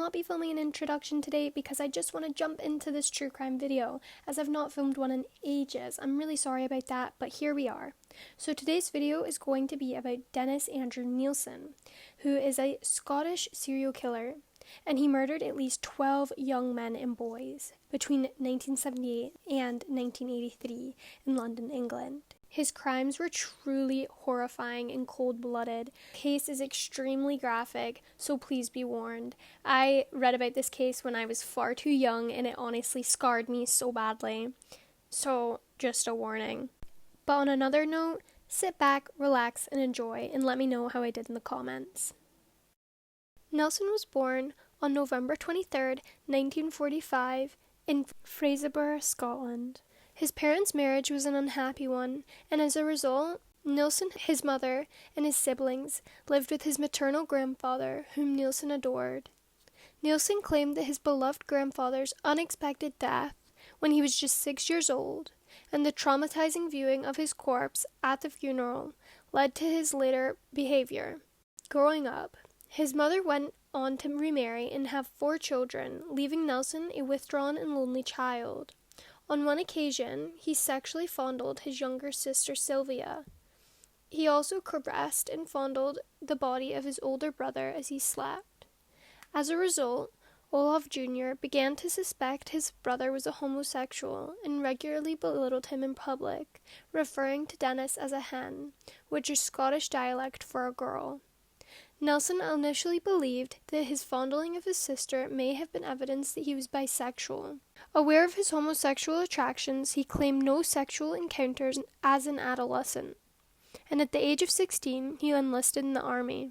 not be filming an introduction today because I just want to jump into this true crime video, as I've not filmed one in ages. I'm really sorry about that, but here we are. So today's video is going to be about Dennis Andrew Nilsen, who is a Scottish serial killer, and he murdered at least 12 young men and boys between 1978 and 1983 in London, England. His crimes were truly horrifying and cold-blooded. The case is extremely graphic, so please be warned. I read about this case when I was far too young, and it honestly scarred me so badly. So, just a warning. But on another note, sit back, relax, and enjoy, and let me know how I did in the comments. Nilsen was born on November 23rd, 1945, in Fraserburgh, Scotland. His parents' marriage was an unhappy one, and as a result, Nilsen, his mother, and his siblings lived with his maternal grandfather, whom Nilsen adored. Nilsen claimed that his beloved grandfather's unexpected death, when he was just 6 years old, and the traumatizing viewing of his corpse at the funeral led to his later behavior. Growing up, his mother went on to remarry and have 4 children, leaving Nilsen a withdrawn and lonely child. On one occasion, he sexually fondled his younger sister Sylvia. He also caressed and fondled the body of his older brother as he slept. As a result, Olaf Jr. began to suspect his brother was a homosexual and regularly belittled him in public, referring to Dennis as a hen, which is Scottish dialect for a girl. Nilsen initially believed that his fondling of his sister may have been evidence that he was bisexual. Aware of his homosexual attractions, he claimed no sexual encounters as an adolescent, and at the age of 16, he enlisted in the army.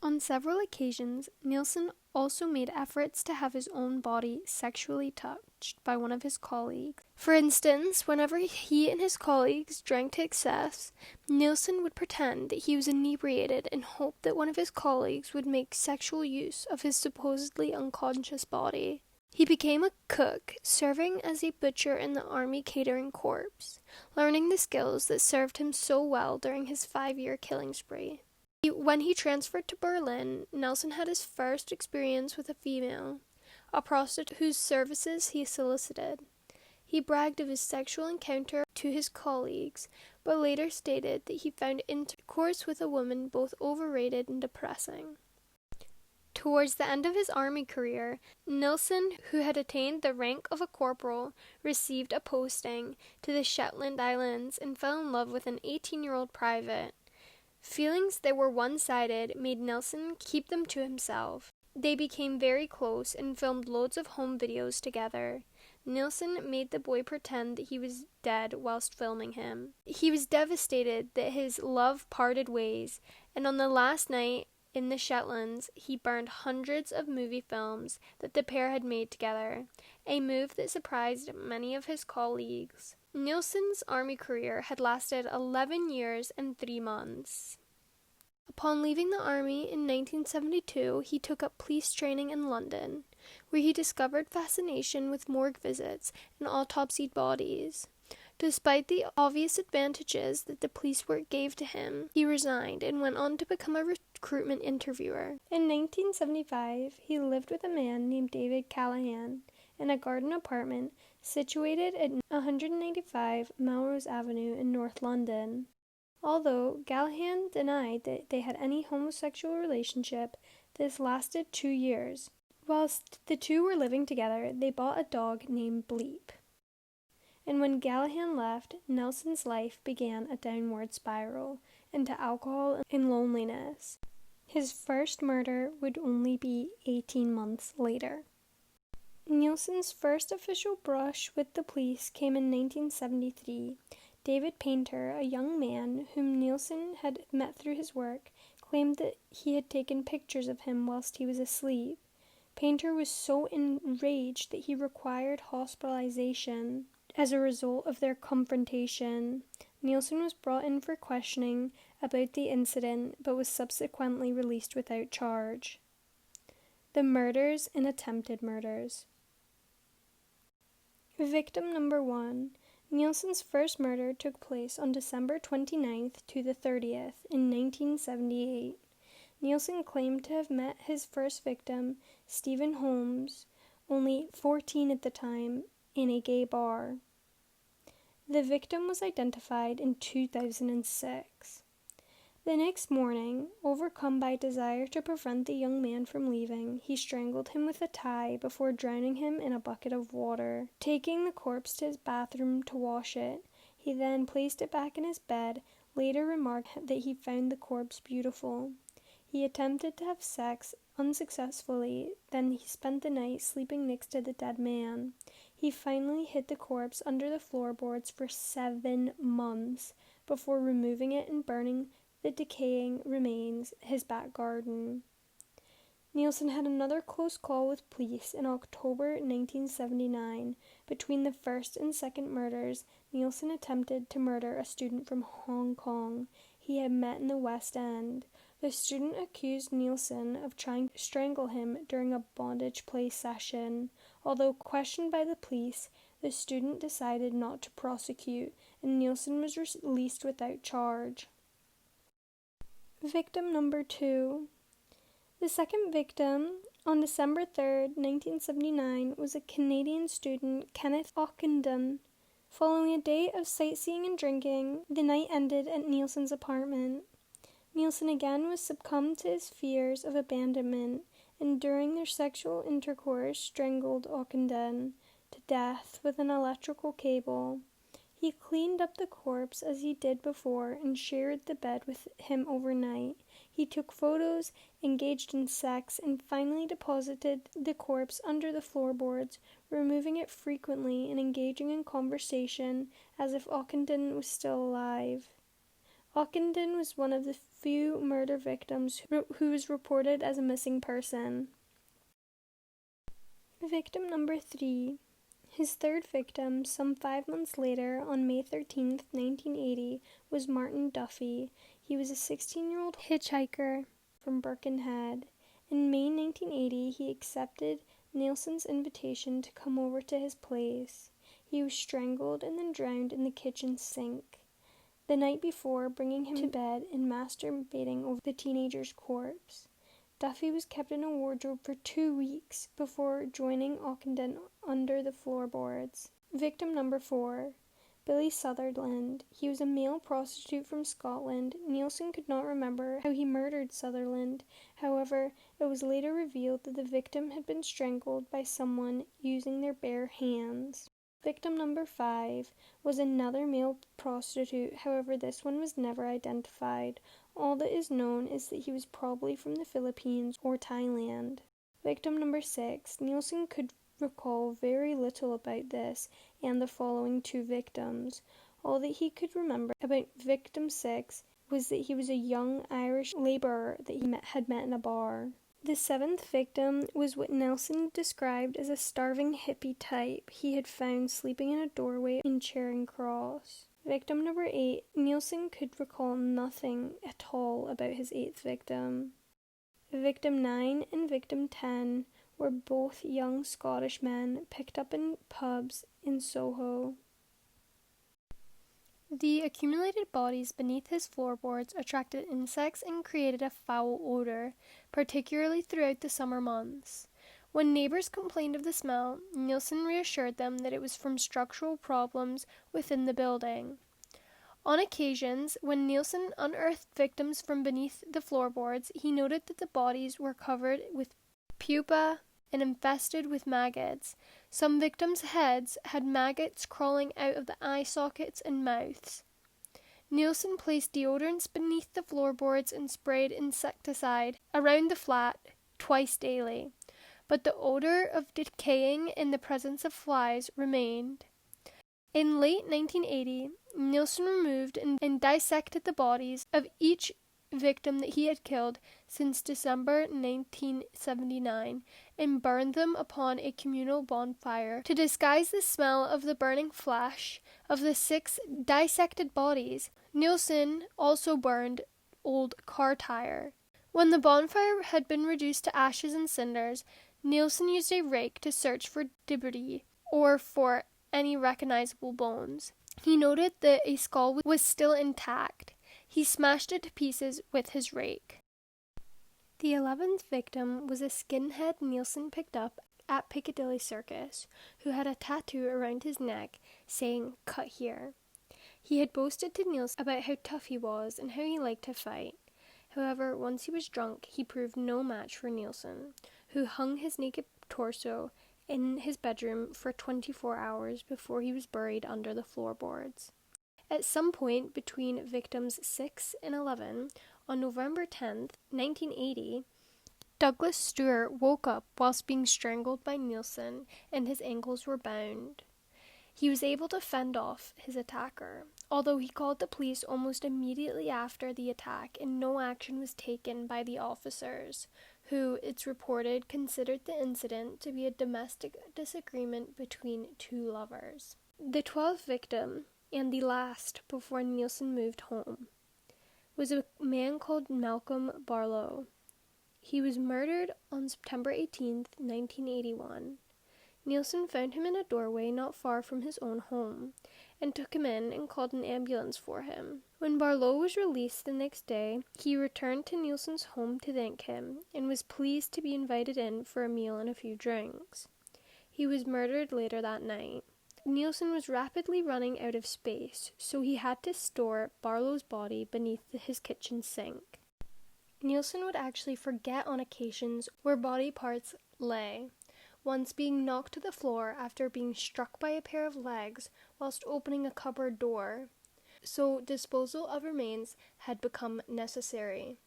On several occasions, Nilsen also made efforts to have his own body sexually touched by one of his colleagues. For instance, whenever he and his colleagues drank to excess, Nilsen would pretend that he was inebriated and hope that one of his colleagues would make sexual use of his supposedly unconscious body. He became a cook, serving as a butcher in the Army Catering Corps, learning the skills that served him so well during his 5-year killing spree. When he transferred to Berlin, Nilsen had his first experience with a female, a prostitute whose services he solicited. He bragged of his sexual encounter to his colleagues, but later stated that he found intercourse with a woman both overrated and depressing. Towards the end of his army career, Nilsen, who had attained the rank of a corporal, received a posting to the Shetland Islands and fell in love with an 18-year-old private. Feelings that were one-sided made Nilsen keep them to himself. They became very close and filmed loads of home videos together. Nilsen made the boy pretend that he was dead whilst filming him. He was devastated that his love parted ways, and on the last night in the Shetlands, he burned hundreds of movie films that the pair had made together, a move that surprised many of his colleagues. Nilsen's army career had lasted 11 years and 3 months. Upon leaving the army in 1972, he took up police training in London, where he discovered fascination with morgue visits and autopsied bodies. Despite the obvious advantages that the police work gave to him, he resigned and went on to become a recruitment interviewer. In 1975, he lived with a man named David Callahan in a garden apartment situated at 195 Melrose Avenue in North London. Although Callahan denied that they had any homosexual relationship, this lasted 2 years. Whilst the two were living together, they bought a dog named Bleep. And when Callahan left, Nilsen's life began a downward spiral into alcohol and loneliness. His first murder would only be 18 months later. Nilsen's first official brush with the police came in 1973. David Painter, a young man whom Nilsen had met through his work, claimed that he had taken pictures of him whilst he was asleep. Painter was so enraged that he required hospitalization. As a result of their confrontation, Nilsen was brought in for questioning about the incident but was subsequently released without charge. The murders and attempted murders. Victim number 1. Nilsen's first murder took place on December 29th to the 30th in 1978. Nilsen claimed to have met his first victim, Stephen Holmes, only 14 at the time, in a gay bar. The victim was identified in 2006. The next morning, overcome by desire to prevent the young man from leaving, he strangled him with a tie before drowning him in a bucket of water. Taking the corpse to his bathroom to wash it, he then placed it back in his bed, later remarked that he found the corpse beautiful. He attempted to have sex unsuccessfully, then he spent the night sleeping next to the dead man. He finally hid the corpse under the floorboards for 7 months before removing it and burning the decaying remains his back garden. Nilsen had another close call with police in October 1979. Between the first and second murders, Nilsen attempted to murder a student from Hong Kong he had met in the West End. The student accused Nilsen of trying to strangle him during a bondage play session. Although questioned by the police, the student decided not to prosecute, and Nilsen was released without charge. Victim number 2. The second victim, on December 3rd, 1979, was a Canadian student, Kenneth Ockenden. Following a day of sightseeing and drinking, the night ended at Nilsen's apartment. Nilsen again was succumbed to his fears of abandonment, and during their sexual intercourse strangled Ockenden to death with an electrical cable. He cleaned up the corpse as he did before and shared the bed with him overnight. He took photos, engaged in sex, and finally deposited the corpse under the floorboards, removing it frequently and engaging in conversation as if Ockenden was still alive. Ockenden was one of the few murder victims who was reported as a missing person. Victim number 3. His third victim, some 5 months later, on May 13, 1980, was Martin Duffy. He was a 16-year-old hitchhiker from Birkenhead. In May 1980, he accepted Nilsen's invitation to come over to his place. He was strangled and then drowned in the kitchen sink. The night before, bringing him to bed and masturbating over the teenager's corpse. Duffy was kept in a wardrobe for 2 weeks before joining Ockenden under the floorboards. Victim number 4. Billy Sutherland. He was a male prostitute from Scotland. Nilsen could not remember how he murdered Sutherland. However, it was later revealed that the victim had been strangled by someone using their bare hands. Victim number 5 was another male prostitute. However, this one was never identified. All that is known is that he was probably from the Philippines or Thailand. Victim number 6. Nilsen could recall very little about this and the following 2 victims. All that he could remember about victim 6 was that he was a young Irish labourer that he had met in a bar. The 7th victim was what Nilsen described as a starving hippie type he had found sleeping in a doorway in Charing Cross. Victim number 8, Nilsen could recall nothing at all about his 8th victim. Victim 9 and victim 10 were both young Scottish men picked up in pubs in Soho. The accumulated bodies beneath his floorboards attracted insects and created a foul odor, particularly throughout the summer months. When neighbors complained of the smell, Nilsen reassured them that it was from structural problems within the building. On occasions, when Nilsen unearthed victims from beneath the floorboards, he noted that the bodies were covered with pupa and infested with maggots. Some victims' heads had maggots crawling out of the eye sockets and mouths. Nilsen placed deodorants beneath the floorboards and sprayed insecticide around the flat twice daily, but the odor of decaying in the presence of flies remained. In late 1980, Nilsen removed and dissected the bodies of each victim that he had killed since December 1979 and burned them upon a communal bonfire. To disguise the smell of the burning flesh of the 6 dissected bodies, Nilsen also burned old car tire. When the bonfire had been reduced to ashes and cinders, Nilsen used a rake to search for debris or for any recognizable bones. He noted that a skull was still intact. He smashed it to pieces with his rake. The 11th victim was a skinhead Nilsen picked up at Piccadilly Circus, who had a tattoo around his neck saying, "Cut here." He had boasted to Nilsen about how tough he was and how he liked to fight. However, once he was drunk, he proved no match for Nilsen, who hung his naked torso in his bedroom for 24 hours before he was buried under the floorboards. At some point between victims 6 and 11, on November 10th, 1980, Douglas Stewart woke up whilst being strangled by Nilsen and his ankles were bound. He was able to fend off his attacker, although he called the police almost immediately after the attack and no action was taken by the officers, who, it's reported, considered the incident to be a domestic disagreement between two lovers. The 12th victim, and the last before Nilsen moved home, was a man called Malcolm Barlow. He was murdered on September 18th, 1981. Nilsen found him in a doorway not far from his own home, and took him in and called an ambulance for him. When Barlow was released the next day, he returned to Nilsen's home to thank him, and was pleased to be invited in for a meal and a few drinks. He was murdered later that night. Nilsen was rapidly running out of space, so he had to store Barlow's body beneath his kitchen sink. Nilsen would actually forget on occasions where body parts lay, once being knocked to the floor after being struck by a pair of legs whilst opening a cupboard door, so disposal of remains had become necessary.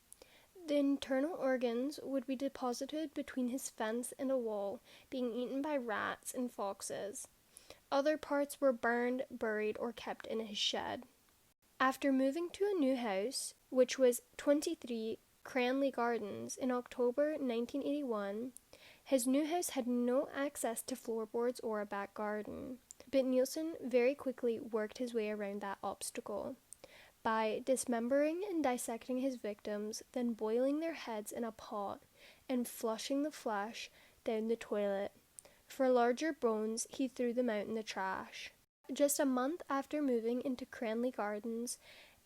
The internal organs would be deposited between his fence and a wall, being eaten by rats and foxes. Other parts were burned, buried, or kept in his shed. After moving to a new house, which was 23 Cranley Gardens, in October 1981, his new house had no access to floorboards or a back garden, but Nilsen very quickly worked his way around that obstacle by dismembering and dissecting his victims, then boiling their heads in a pot and flushing the flesh down the toilet. For larger bones, he threw them out in the trash. Just a month after moving into Cranley Gardens,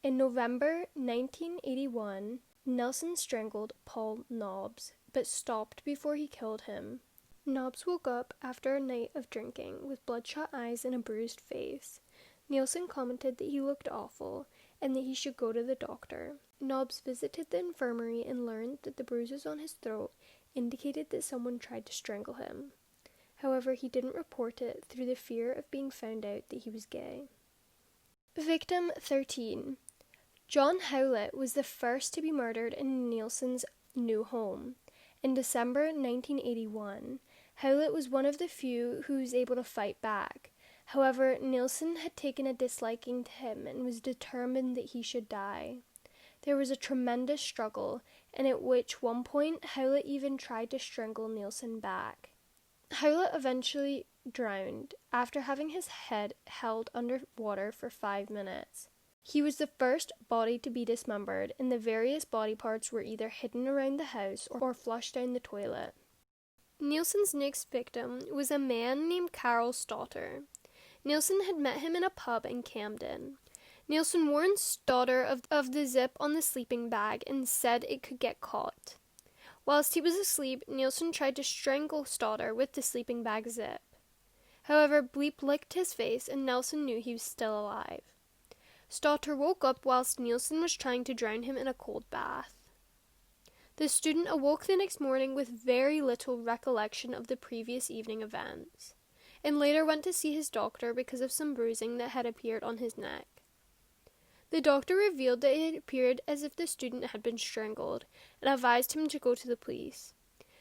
in November 1981, Nilsen strangled Paul Nobbs, but stopped before he killed him. Nobbs woke up after a night of drinking with bloodshot eyes and a bruised face. Nilsen commented that he looked awful and that he should go to the doctor. Nobbs visited the infirmary and learned that the bruises on his throat indicated that someone tried to strangle him. However, he didn't report it through the fear of being found out that he was gay. Victim 13. John Howlett was the first to be murdered in Nilsen's new home. In December 1981, Howlett was one of the few who was able to fight back. However, Nilsen had taken a disliking to him and was determined that he should die. There was a tremendous struggle, and at which one point Howlett even tried to strangle Nilsen back. Howlett eventually drowned after having his head held under water for 5 minutes. He was the first body to be dismembered, and the various body parts were either hidden around the house or flushed down the toilet. Nilsen's next victim was a man named Carl Stotter. Nilsen had met him in a pub in Camden. Nilsen warned Stotter of the zip on the sleeping bag and said it could get caught. Whilst he was asleep, Nilsen tried to strangle Stotter with the sleeping bag zip. However, Bleep licked his face and Nilsen knew he was still alive. Stotter woke up whilst Nilsen was trying to drown him in a cold bath. The student awoke the next morning with very little recollection of the previous evening events, and later went to see his doctor because of some bruising that had appeared on his neck. The doctor revealed that it appeared as if the student had been strangled, and advised him to go to the police.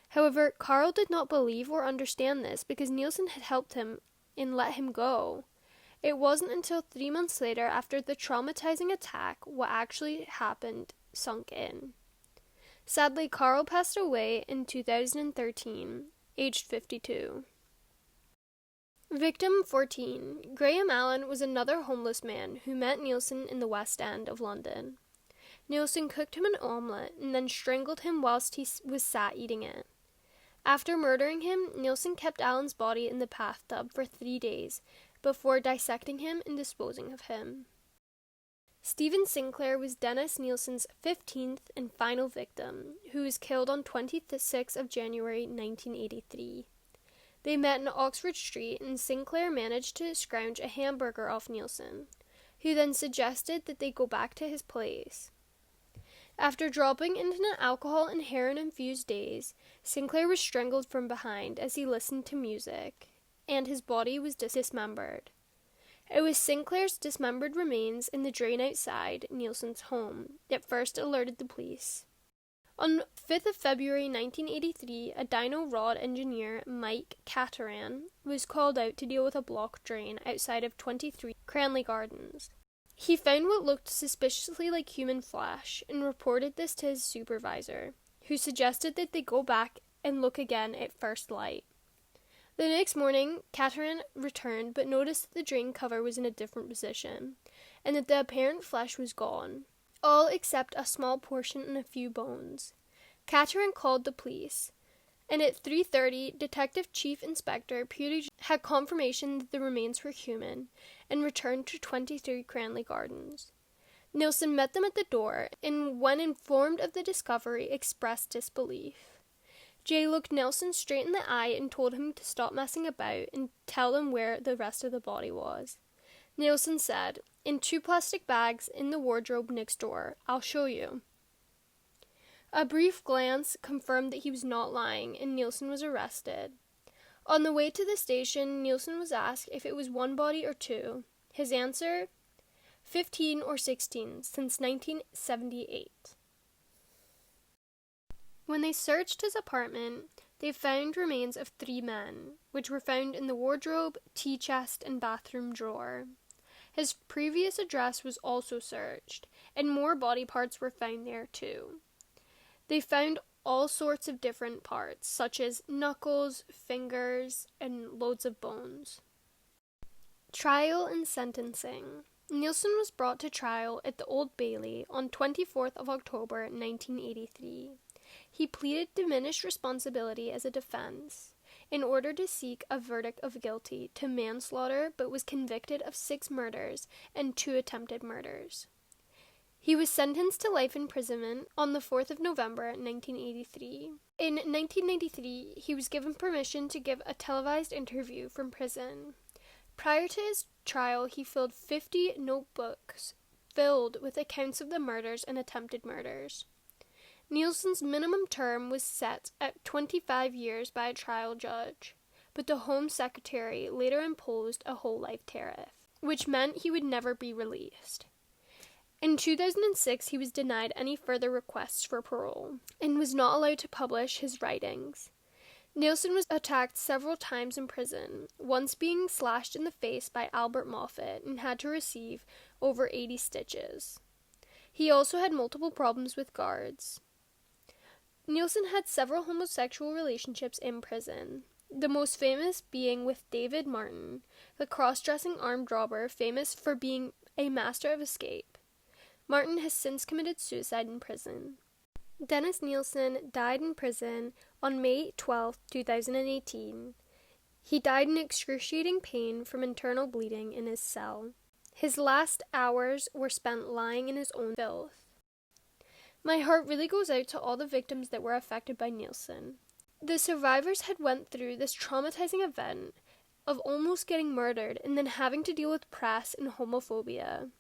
However, Carl did not believe or understand this because Nilsen had helped him and let him go. It wasn't until 3 months later, after the traumatizing attack, what actually happened sunk in. Sadly, Carl passed away in 2013, aged 52. Victim 14. Graham Allen was another homeless man who met Nilsen in the West End of London. Nilsen cooked him an omelette and then strangled him whilst he was sat eating it. After murdering him, Nilsen kept Allen's body in the bathtub for 3 days before dissecting him and disposing of him. Stephen Sinclair was Dennis Nilsen's 15th and final victim, who was killed on 26th of January 1983. They met in Oxford Street, and Sinclair managed to scrounge a hamburger off Nilsen, who then suggested that they go back to his place. After dropping into an alcohol and heroin-infused daze, Sinclair was strangled from behind as he listened to music, and his body was dismembered. It was Sinclair's dismembered remains in the drain outside Nilsen's home that first alerted the police. On 5th of February 1983, a dino rod engineer, Mike Cateran, was called out to deal with a blocked drain outside of 23 Cranley Gardens. He found what looked suspiciously like human flesh and reported this to his supervisor, who suggested that they go back and look again at first light. The next morning, Cateran returned but noticed that the drain cover was in a different position, and that the apparent flesh was gone, all except a small portion and a few bones. Cateran called the police, and at 3:30, Detective Chief Inspector Pewdie had confirmation that the remains were human, and returned to 23 Cranley Gardens. Nilsen met them at the door, and when informed of the discovery, expressed disbelief. Jay looked Nilsen straight in the eye and told him to stop messing about and tell them where the rest of the body was. Nilsen said, "In 2 plastic bags in the wardrobe next door. I'll show you." A brief glance confirmed that he was not lying, and Nilsen was arrested. On the way to the station, Nilsen was asked if it was 1 body or 2. His answer, 15 or 16, since 1978. When they searched his apartment, they found remains of 3 men, which were found in the wardrobe, tea chest, and bathroom drawer. His previous address was also searched, and more body parts were found there too. They found all sorts of different parts, such as knuckles, fingers, and loads of bones. Trial and sentencing. Nilsen was brought to trial at the Old Bailey on 24th of October 1983. He pleaded diminished responsibility as a defense in order to seek a verdict of guilty to manslaughter, but was convicted of 6 murders and 2 attempted murders. He was sentenced to life imprisonment on the 4th of November 1983. In 1993, he was given permission to give a televised interview from prison. Prior to his trial, he filled 50 notebooks filled with accounts of the murders and attempted murders. Nilsen's minimum term was set at 25 years by a trial judge, but the Home Secretary later imposed a whole life tariff, which meant he would never be released. In 2006, he was denied any further requests for parole, and was not allowed to publish his writings. Nilsen was attacked several times in prison, once being slashed in the face by Albert Moffat and had to receive over 80 stitches. He also had multiple problems with guards. Nilsen had several homosexual relationships in prison, the most famous being with David Martin, the cross-dressing armed robber famous for being a master of escape. Martin has since committed suicide in prison. Dennis Nilsen died in prison on May 12, 2018. He died in excruciating pain from internal bleeding in his cell. His last hours were spent lying in his own filth. My heart really goes out to all the victims that were affected by Nilsen. The survivors had went through this traumatizing event of almost getting murdered and then having to deal with press and homophobia.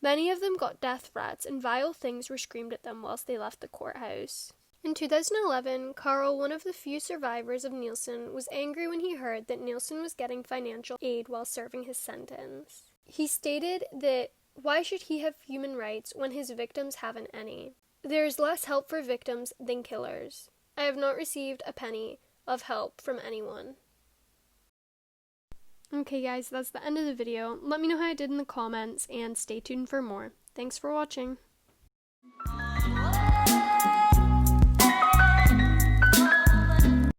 Many of them got death threats, and vile things were screamed at them whilst they left the courthouse. In 2011, Carl, one of the few survivors of Nilsen, was angry when he heard that Nilsen was getting financial aid while serving his sentence. He stated that why should he have human rights when his victims haven't any? There is less help for victims than killers. I have not received a penny of help from anyone. Okay guys, that's the end of the video. Let me know how I did in the comments and stay tuned for more. Thanks for watching.